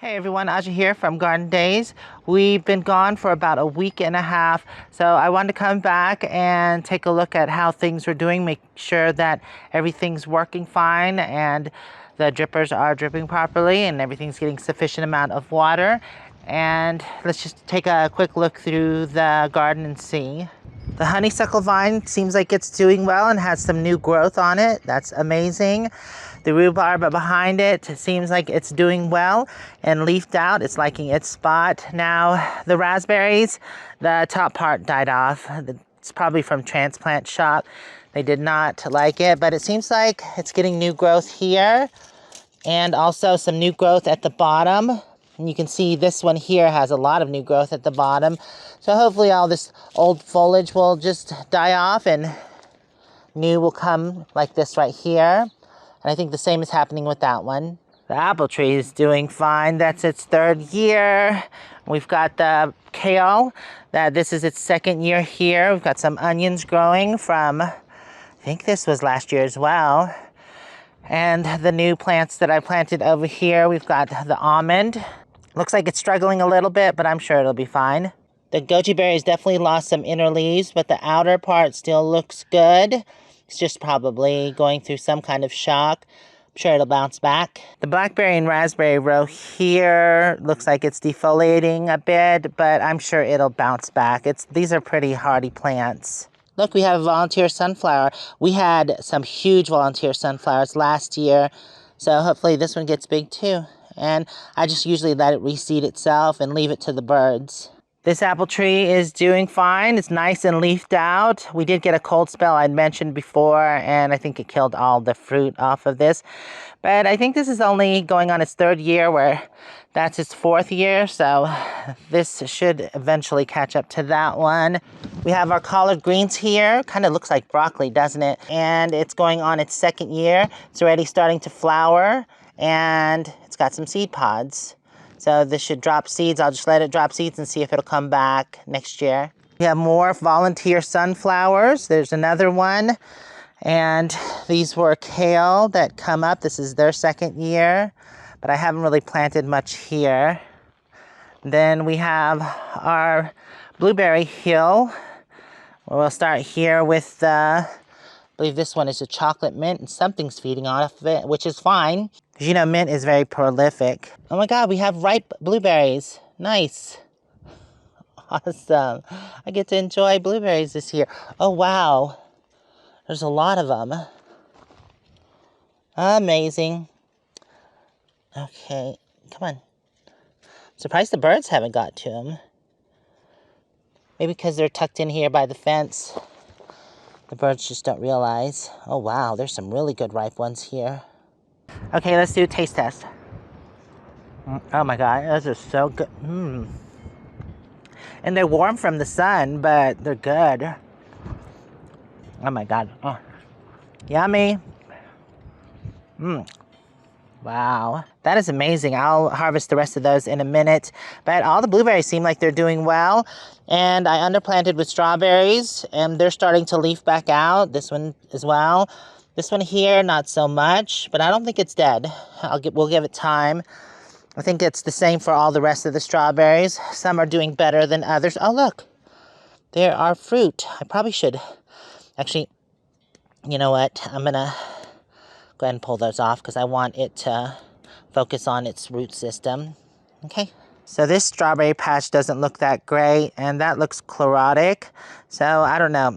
Hey everyone, Aja here from Garden Days. We've been gone for about a week and a half, so I wanted to come back and take a look at how things were doing, make sure that everything's working fine and the drippers are dripping properly and everything's getting sufficient amount of water. And let's just take a quick look through the garden and see. The honeysuckle vine seems like it's doing well and has some new growth on it. That's amazing. The rhubarb behind it seems like it's doing well and leafed out. It's liking its spot. Now, the raspberries, the top part died off. It's probably from transplant shop. They did not like it, but it seems like it's getting new growth here and also some new growth at the bottom. And you can see this one here has a lot of new growth at the bottom. So hopefully all this old foliage will just die off and new will come like this right here. And I think the same is happening with that one. The apple tree is doing fine. That's its third year. We've got the kale. This is its second year here. We've got some onions growing from, I think this was last year as well. And the new plants that I planted over here, we've got the almond. Looks like it's struggling a little bit, but I'm sure it'll be fine. The goji berry's definitely lost some inner leaves, but the outer part still looks good. It's just probably going through some kind of shock. I'm sure it'll bounce back. The blackberry and raspberry row here looks like it's defoliating a bit, but I'm sure it'll bounce back. These are pretty hardy plants. Look, we have a volunteer sunflower. We had some huge volunteer sunflowers last year, so hopefully this one gets big too. And I just usually let it reseed itself and leave it to the birds. This apple tree is doing fine. It's nice and leafed out. We did get a cold spell I'd mentioned before, and I think it killed all the fruit off of this. But I think this is only going on its third year, where that's its fourth year, so this should eventually catch up to that one. We have our collard greens here. Kind of looks like broccoli, doesn't it? And it's going on its second year. It's already starting to flower, and it's got some seed pods. So this should drop seeds. I'll just let it drop seeds and see if it'll come back next year. We have more volunteer sunflowers. There's another one. And these were kale that come up. This is their second year, but I haven't really planted much here. Then we have our blueberry hill. We'll start here with I believe this one is a chocolate mint, and something's feeding off of it, which is fine. You know, mint is very prolific. Oh my God, we have ripe blueberries. Nice. Awesome. I get to enjoy blueberries this year. Oh, wow. There's a lot of them. Amazing. Okay, come on. Surprised the birds haven't got to them. Maybe because they're tucked in here by the fence. The birds just don't realize. Oh, wow, there's some really good ripe ones here. Okay, let's do a taste test. Oh my God, those are so good. And they're warm from the sun, but they're good. Oh my God. Oh. Yummy. Wow, that is amazing. I'll harvest the rest of those in a minute. But all the blueberries seem like they're doing well. And I underplanted with strawberries, and they're starting to leaf back out. This one as well. This one here, not so much, but I don't think it's dead. We'll give it time. I think it's the same for all the rest of the strawberries. Some are doing better than others. Oh, look, there are fruit. I probably should, actually, you know what? I'm gonna go ahead and pull those off because I want it to focus on its root system. Okay. So this strawberry patch doesn't look that great, and that looks chlorotic. So I don't know.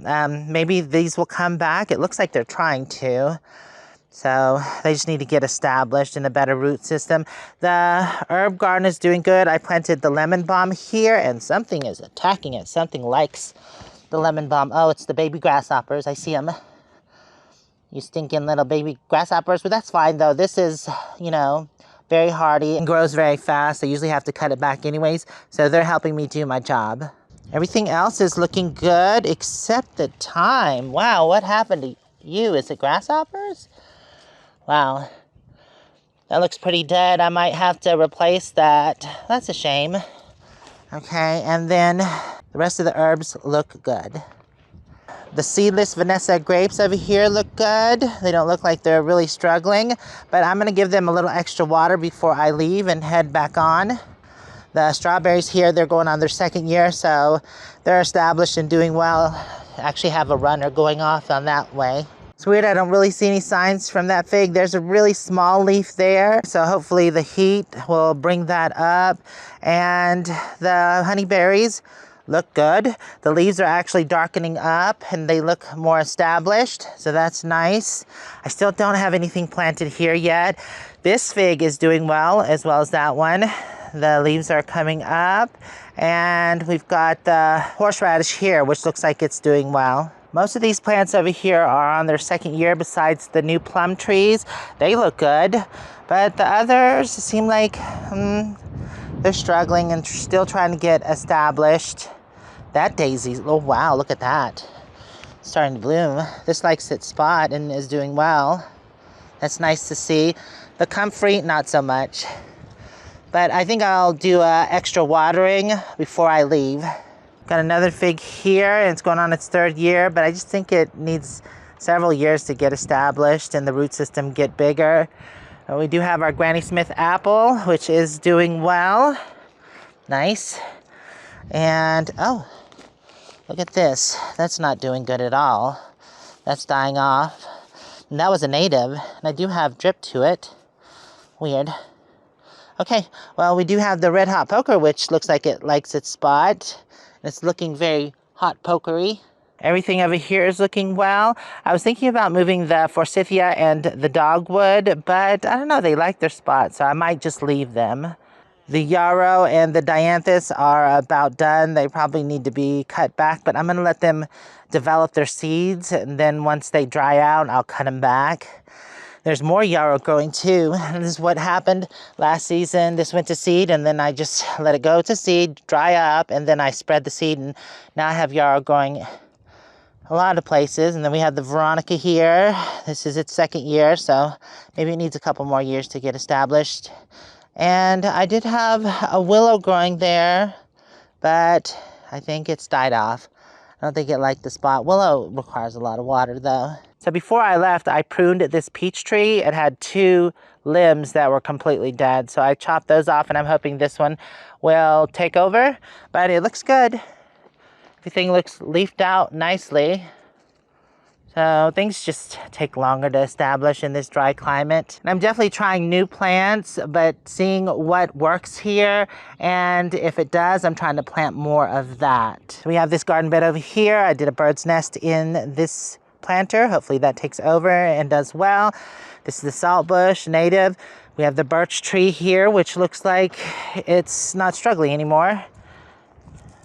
Maybe these will come back. It looks like they're trying to. So they just need to get established in a better root system. The herb garden is doing good. I planted the lemon balm here, and something is attacking it. Something likes the lemon balm. Oh, it's the baby grasshoppers. I see them. You stinking little baby grasshoppers. But that's fine, though. This is, you know, very hardy and grows very fast. I usually have to cut it back anyways, so they're helping me do my job. Everything else is looking good except the thyme. Wow, what happened to you? Is it grasshoppers? Wow, that looks pretty dead. I might have to replace that. That's a shame. Okay, and then the rest of the herbs look good. The seedless Vanessa grapes over here look good. They don't look like they're really struggling, but I'm gonna give them a little extra water before I leave and head back on. The strawberries here, they're going on their second year, so they're established and doing well. I actually have a runner going off on that way. It's weird, I don't really see any signs from that fig. There's a really small leaf there, so hopefully the heat will bring that up. And the honeyberries look good. The leaves are actually darkening up and they look more established, so that's nice. I still don't have anything planted here yet. This fig is doing well as that one. The leaves are coming up, and we've got the horseradish here, which looks like it's doing well. Most of these plants over here are on their second year besides the new plum trees. They look good, but the others seem like they're struggling and still trying to get established. That daisy, oh wow, look at that. Starting to bloom. This likes its spot and is doing well. That's nice to see. The comfrey, not so much. But I think I'll do extra watering before I leave. Got another fig here, and it's going on its third year, but I just think it needs several years to get established and the root system get bigger. We do have our Granny Smith apple, which is doing well. Nice. And, oh, look at this. That's not doing good at all. That's dying off. And that was a native, and I do have drip to it. Weird. Okay, well, we do have the red hot poker, which looks like it likes its spot. It's looking very hot pokery. Everything over here is looking well. I was thinking about moving the forsythia and the dogwood, but I don't know, they like their spot, so I might just leave them. The yarrow and the dianthus are about done. They probably need to be cut back, but I'm gonna let them develop their seeds, and then once they dry out, I'll cut them back. There's more yarrow growing too. This is what happened last season. This went to seed, and then I just let it go to seed, dry up, and then I spread the seed, and now I have yarrow growing a lot of places. And then we have the Veronica here. This is its second year, so maybe it needs a couple more years to get established. And I did have a willow growing there, but I think it's died off. I don't think it liked the spot. Willow requires a lot of water though. So before I left, I pruned this peach tree. It had 2 limbs that were completely dead, so I chopped those off, and I'm hoping this one will take over, but it looks good. Everything looks leafed out nicely. So things just take longer to establish in this dry climate. And I'm definitely trying new plants, but seeing what works here, and if it does, I'm trying to plant more of that. We have this garden bed over here. I did a bird's nest in this planter. Hopefully that takes over and does well. This is the saltbush native. We have the birch tree here, which looks like it's not struggling anymore.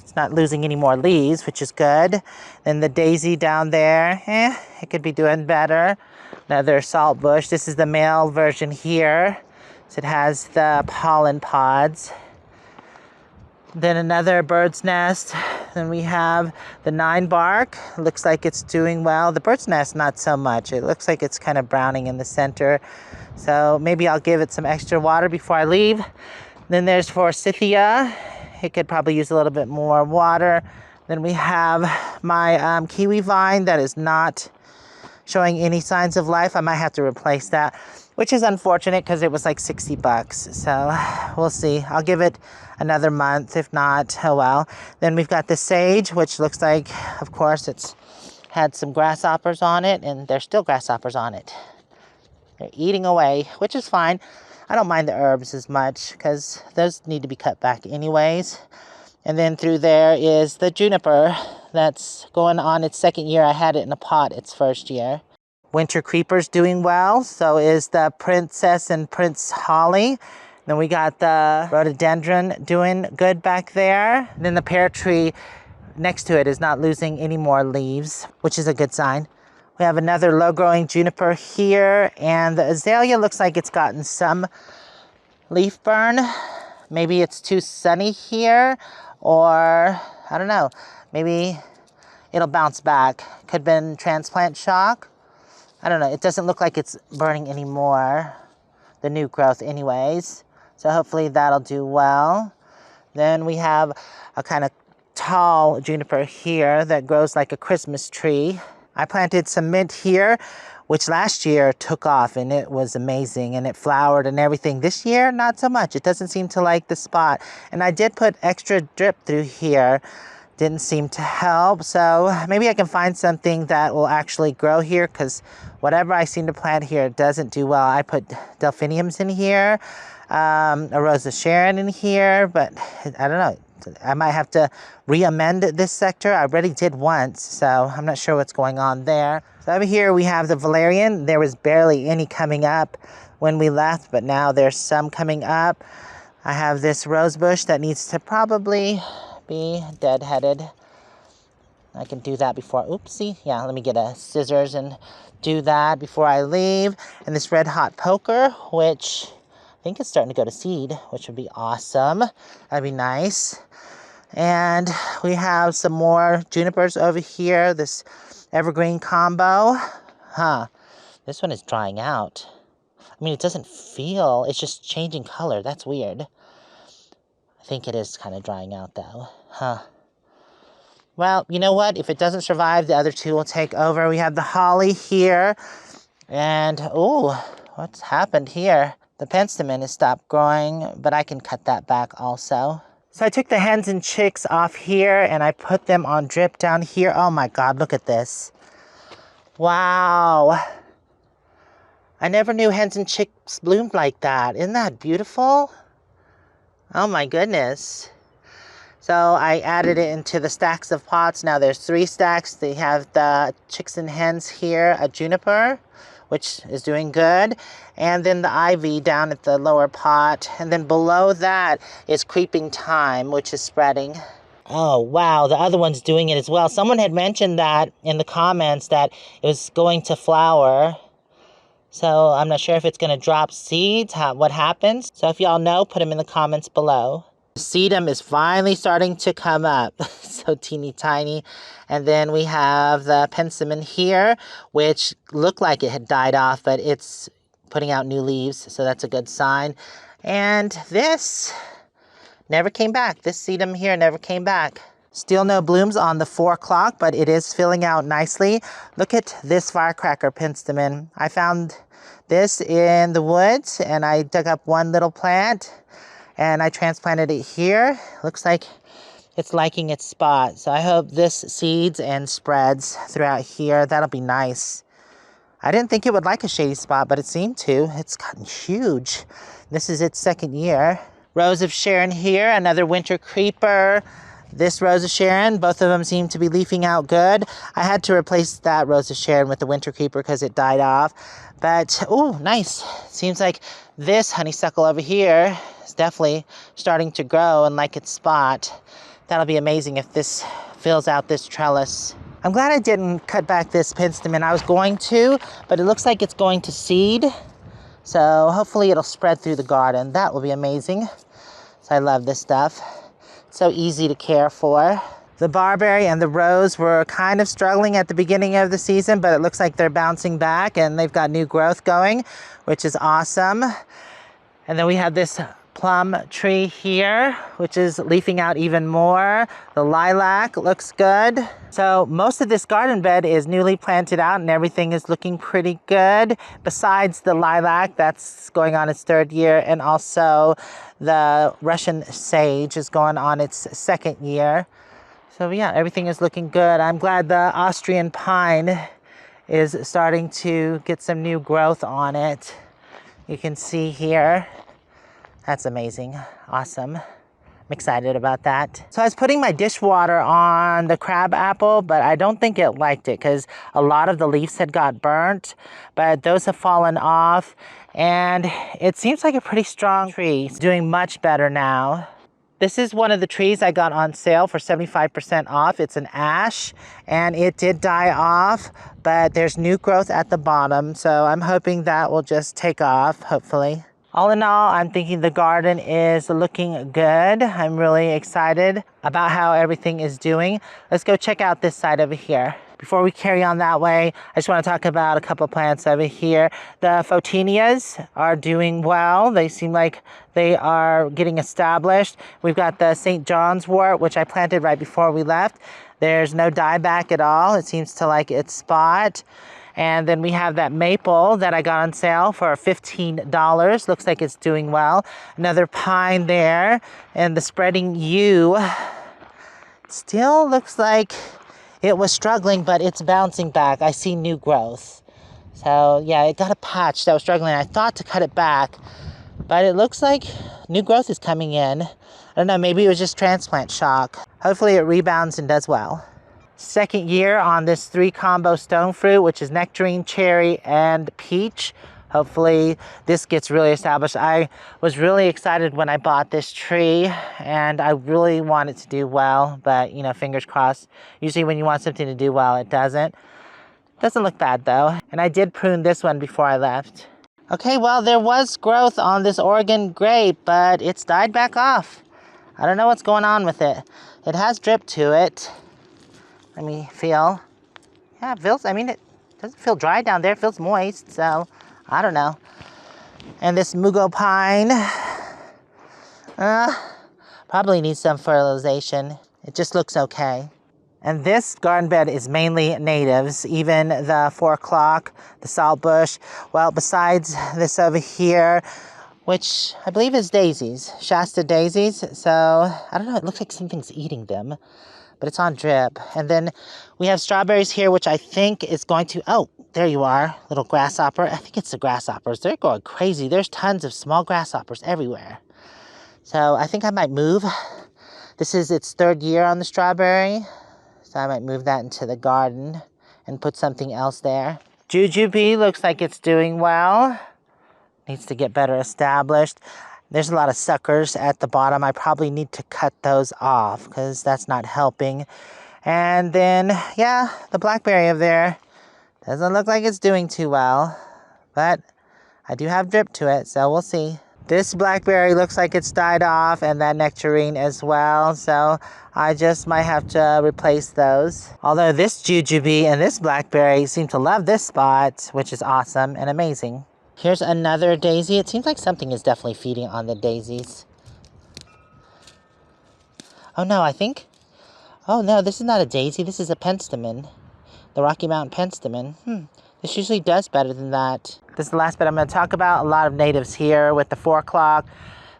It's not losing any more leaves, which is good. Then the daisy down there, it could be doing better. Another saltbush. This is the male version here. So it has the pollen pods. Then another bird's nest. Then we have the 9-bark. Looks like it's doing well. The bird's nest, not so much. It looks like it's kind of browning in the center. So maybe I'll give it some extra water before I leave. Then there's forsythia. It could probably use a little bit more water. Then we have my kiwi vine that is not showing any signs of life. I might have to replace that, which is unfortunate because it was like $60. So we'll see. I'll give it another month. If not, oh well. Then we've got the sage, which looks like, of course, it's had some grasshoppers on it, and there's still grasshoppers on it. They're eating away, which is fine. I don't mind the herbs as much because those need to be cut back anyways. And then through there is the juniper that's going on its second year. I had it in a pot its first year. Winter creeper's doing well. So is the princess and prince holly. Then we got the rhododendron doing good back there. And then the pear tree next to it is not losing any more leaves, which is a good sign. We have another low-growing juniper here, and the azalea looks like it's gotten some leaf burn. Maybe it's too sunny here, or I don't know. Maybe it'll bounce back. Could have been transplant shock. I don't know. It doesn't look like it's burning anymore, the new growth anyways. So hopefully that'll do well. Then we have a kind of tall juniper here that grows like a Christmas tree. I planted some mint here, which last year took off and it was amazing and it flowered and everything. This year, not so much. It doesn't seem to like the spot. And I did put extra drip through here. Didn't seem to help. So maybe I can find something that will actually grow here, because whatever I seem to plant here doesn't do well. I put delphiniums in here, a rose of Sharon in here, but I don't know. I might have to re-amend this sector. I already did once, so I'm not sure what's going on there. So over here we have the valerian. There was barely any coming up when we left, but now there's some coming up. I have this rose bush that needs to probably be deadheaded. I can do that before, oopsie. Yeah, let me get a scissors and do that before I leave. And this red hot poker, which I think is starting to go to seed, which would be awesome. That'd be nice. And we have some more junipers over here, this evergreen combo. This one is drying out. I mean, it doesn't feel, it's just changing color. That's weird. I think it is kind of drying out though. Well, you know what? If it doesn't survive, the other two will take over. We have the holly here. And, oh, what's happened here? The penstemon has stopped growing, but I can cut that back also. So I took the hens and chicks off here and I put them on drip down here. Oh my God, look at this. Wow. I never knew hens and chicks bloomed like that. Isn't that beautiful? Oh my goodness. So I added it into the stacks of pots. Now there's 3 stacks. They have the chicks and hens here, a juniper, which is doing good. And then the ivy down at the lower pot. And then below that is creeping thyme, which is spreading. Oh, wow. The other one's doing it as well. Someone had mentioned that in the comments that it was going to flower. So I'm not sure if it's going to drop seeds, what happens. So if y'all know, put them in the comments below. Sedum is finally starting to come up. So teeny tiny. And then we have the penstemon here, which looked like it had died off, but it's putting out new leaves. So that's a good sign. And this never came back. This sedum here never came back. Still no blooms on the 4 o'clock, but it is filling out nicely. Look at this firecracker penstemon. I found this in the woods and I dug up one little plant and I transplanted it here. Looks like it's liking its spot. So I hope this seeds and spreads throughout here. That'll be nice. I didn't think it would like a shady spot, but it seemed to. It's gotten huge. This is its 2nd year. Rose of Sharon here, another winter creeper. This Rose of Sharon, both of them seem to be leafing out good. I had to replace that Rose of Sharon with the winter creeper because it died off. But, oh, nice. Seems like this honeysuckle over here is definitely starting to grow and like its spot. That'll be amazing if this fills out this trellis. I'm glad I didn't cut back this penstemon. I was going to, but it looks like it's going to seed. So hopefully it'll spread through the garden. That will be amazing. So I love this stuff. So easy to care for. The barberry and the rose were kind of struggling at the beginning of the season, but it looks like they're bouncing back and they've got new growth going, which is awesome. And then we have this plum tree here, which is leafing out even more. The lilac looks good. So most of this garden bed is newly planted out and everything is looking pretty good. Besides the lilac, that's going on its 3rd year, and also the Russian sage is going on its 2nd year. So yeah, everything is looking good. I'm glad the Austrian pine is starting to get some new growth on it. You can see here. That's amazing. Awesome. I'm excited about that. So I was putting my dishwater on the crab apple, but I don't think it liked it because a lot of the leaves had got burnt, but those have fallen off and it seems like a pretty strong tree. It's doing much better now. This is one of the trees I got on sale for 75% off. It's an ash and it did die off, but there's new growth at the bottom. So I'm hoping that will just take off, hopefully. All in all, I'm thinking the garden is looking good. I'm really excited about how everything is doing. Let's go check out this side over here. Before we carry on that way, I just want to talk about a couple plants over here. The photinias are doing well. They seem like they are getting established. We've got the St. John's wort, which I planted right before we left. There's no dieback at all. It seems to like its spot. And then we have that maple that I got on sale for $15. Looks like it's doing well. Another pine there. And the spreading yew still looks like it was struggling, but it's bouncing back. I see new growth. So yeah, it got a patch that was struggling. I thought to cut it back, but it looks like new growth is coming in. I don't know, maybe it was just transplant shock. Hopefully it rebounds and does well. Second year on this 3 combo stone fruit, which is nectarine, cherry, and peach. Hopefully this gets really established. I was really excited when I bought this tree, and I really want it to do well, but you know, fingers crossed. Usually when you want something to do well, it doesn't. Doesn't look bad though. And I did prune this one before I left. Okay, well, there was growth on this Oregon grape, but it's died back off. I don't know what's going on with it. It has drip to it. Let me feel. Yeah, it feels, I mean, it doesn't feel dry down there. It feels moist, so I don't know. And this mugo pine, probably needs some fertilization. It just looks okay. And this garden bed is mainly natives, even the 4 o'clock, the saltbush. Well, besides this over here, which I believe is daisies, Shasta daisies. So, I don't know, it looks like something's eating them, but it's on drip. And then we have strawberries here, which I think is going to, oh, there you are, little grasshopper. I think it's the grasshoppers. They're going crazy. There's tons of small grasshoppers everywhere. So I think I might move. This is its 3rd year on the strawberry. So I might move that into the garden and put something else there. Jujube looks like it's doing well. Needs to get better established. There's a lot of suckers at the bottom. I probably need to cut those off because that's not helping. And then, yeah, the blackberry over there doesn't look like it's doing too well. But I do have drip to it, so we'll see. This blackberry looks like it's died off, and that nectarine as well. So I just might have to replace those. Although this jujube and this blackberry seem to love this spot, which is awesome and amazing. Here's another daisy. It seems like something is definitely feeding on the daisies. Oh no, I think... Oh no, this is not a daisy. This is a penstemon. The Rocky Mountain penstemon. This usually does better than that. This is the last bit I'm going to talk about. A lot of natives here with the 4 o'clock.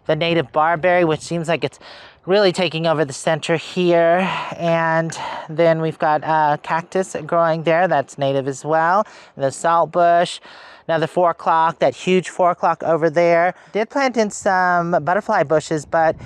The native barberry, which seems like it's really taking over the center here. And then we've got cactus growing there. That's native as well. The saltbush. Another 4 o'clock, that huge 4 o'clock over there. Did plant in some butterfly bushes, but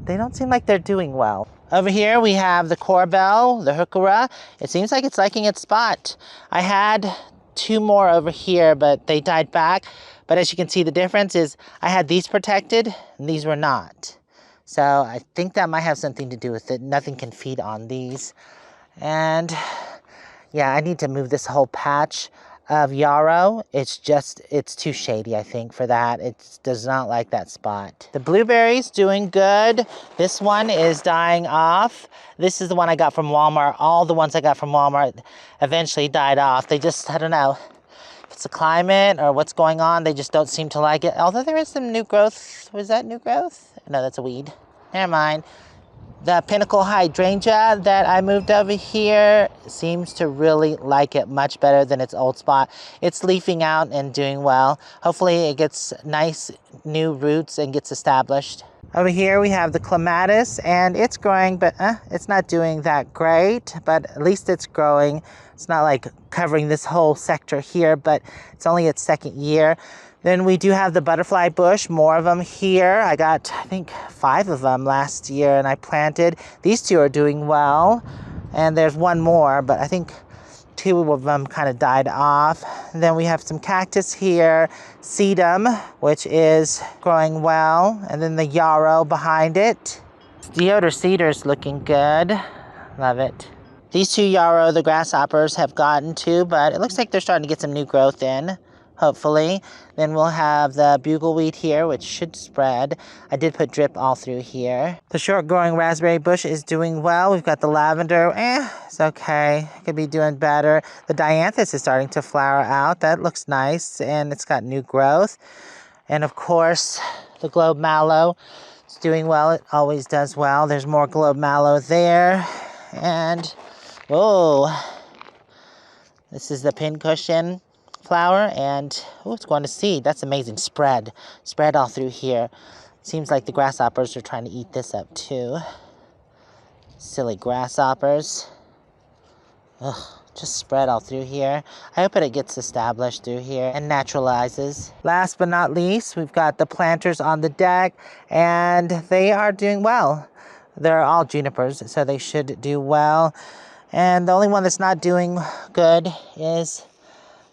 they don't seem like they're doing well. Over here we have the corbel, the heuchera. It seems like it's liking its spot. I had 2 more over here, but they died back. But as you can see, the difference is I had these protected and these were not. So I think that might have something to do with it. Nothing can feed on these. And yeah, I need to move this whole patch of yarrow. It's too shady, I think, for that. It does not like that spot. The blueberries doing good. This one is dying off. This is the one I got from Walmart. All the ones I got from Walmart eventually died off. They just, I don't know if it's the climate or what's going on. They just don't seem to like it. Although there is some new growth. Was that new growth? No, that's a weed. Never mind. The pinnacle hydrangea that I moved over here seems to really like it much better than its old spot. It's leafing out and doing well. Hopefully it gets nice new roots and gets established. Over here we have the clematis, and it's growing, but it's not doing that great, but at least it's growing. It's not like covering this whole sector here, but it's only its 2nd year. Then we do have the butterfly bush, more of them here. I got, I think, 5 of them last year, and I planted. These 2 are doing well, and there's 1 more, but I think 2 of them kind of died off. And then we have some cactus here, sedum, which is growing well, and then the yarrow behind it. Deodar cedar's looking good. Love it. These 2 yarrow, the grasshoppers, have gotten to, but it looks like they're starting to get some new growth in. hopefully. Then we'll have the bugleweed here, which should spread. I did put drip all through here. The short-growing raspberry bush is doing well. We've got the lavender. It's okay. Could be doing better. The dianthus is starting to flower out. That looks nice, and it's got new growth. And of course, the globe mallow is doing well. It always does well. There's more globe mallow there. And, whoa, this is the pincushion flower, and it's going to seed. That's amazing. Spread all through here. Seems like the grasshoppers are trying to eat this up too. Silly grasshoppers. Just spread all through here. I hope it gets established through here and naturalizes. Last but not least, we've got the planters on the deck, and they are doing well. They're all junipers, so they should do well. And the only one that's not doing good is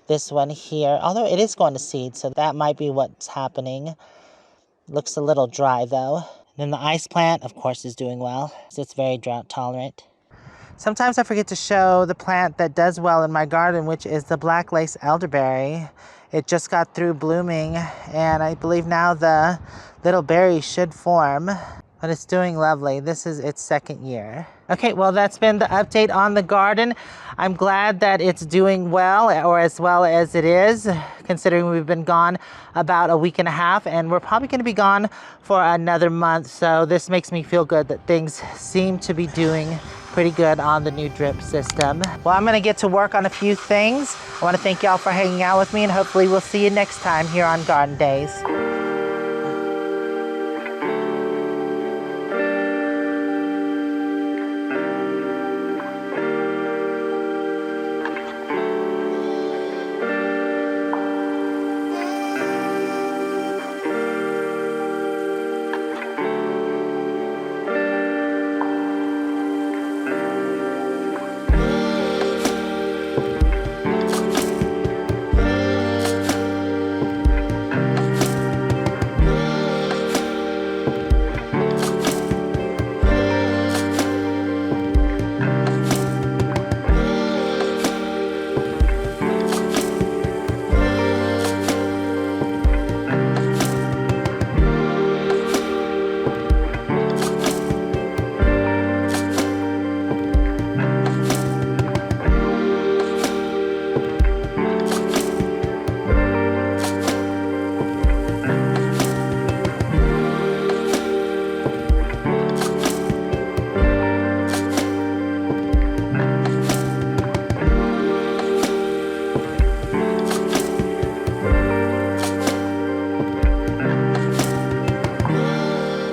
this one here, although it is going to seed, so that might be what's happening. Looks a little dry though. And then the ice plant, of course, is doing well, so it's very drought tolerant. Sometimes I forget to show the plant that does well in my garden, which is the black lace elderberry. It just got through blooming, and I believe now the little berries should form. But it's doing lovely. This is its second year. Okay, well, that's been the update on the garden. I'm glad that it's doing well, or as well as it is, considering we've been gone about a week and a half, and we're probably gonna be gone for another month. So this makes me feel good that things seem to be doing pretty good on the new drip system. Well, I'm gonna get to work on a few things. I wanna thank y'all for hanging out with me, and hopefully we'll see you next time here on Garden Days.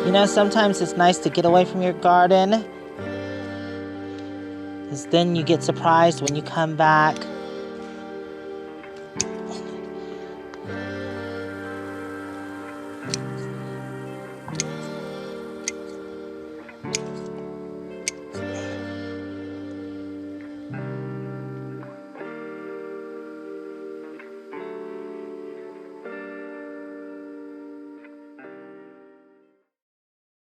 You know, sometimes it's nice to get away from your garden, because then you get surprised when you come back